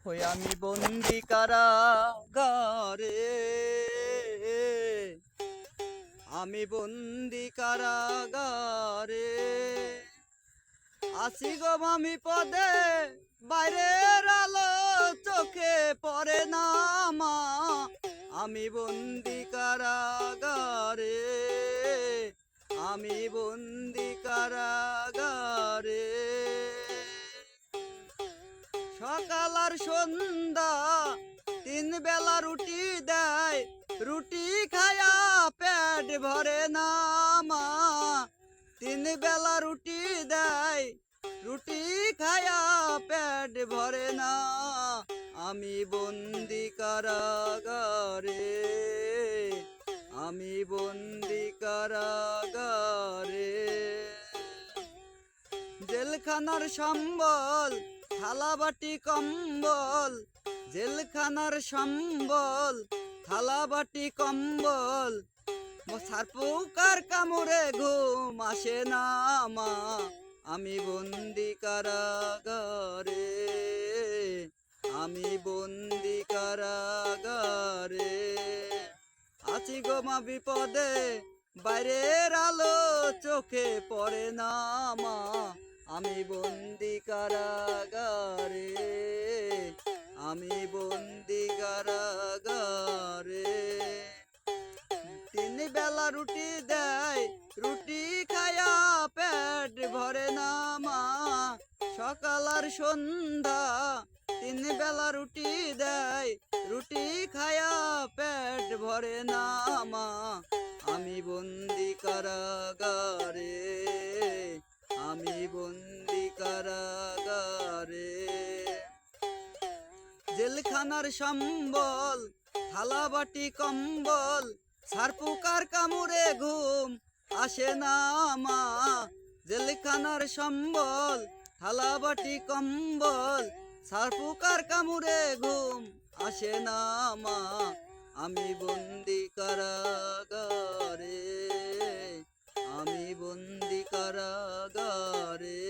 ওই আমি বন্দি কারাগারে, আমি বন্দি কারাগারে আসি গো আমি পদে, বাইরের আলো চোখে পড়ে না মা। আমি বন্দি কারাগারে, আমি বন্দি কারাগারে। সকাল আর সন্ধ্যা তিন বেলা রুটি দেয়, রুটি খায়া পেট ভরে না মা। তিন বেলা রুটি দেয়, রুটি খায়া পেট ভরে না। আমি বন্দি কারাগারে, আমি বন্দি কারাগারে। জেলখানার সম্বল থালা বাটি কম্বল, জেলখানার সম্বল থালা বাটি কম্বল। সারপোকার কামড়ে ঘুম আসে না মা। আমি বন্দি কারাগারে, আমি বন্দি কারাগারে আছি গো মা বিপদে, বাইরের আলো চোখে পড়ে না মা। আমি বন্দি কারাগারে, আমি বন্দি কারাগারে। তিন বেলা রুটি দেয়, রুটি খায়া পেট ভরে না মা। সকাল আর সন্ধ্যা তিন বেলা রুটি দেয়, রুটি খায়া পেট ভরে না মা। আমি বন্দি কারাগারে, আমি বন্দি কারাগারে। জেলখানার সম্বল থালা বাটি কম্বল, সারপোকার কামড়ে ঘুম আসে না মা। জেলখানার সম্বল থালা বাটি কম্বল, সারপোকার কামড়ে ঘুম আসে না মা। আমি বন্দি কারাগারে, আমি বন্দি কারাগারে।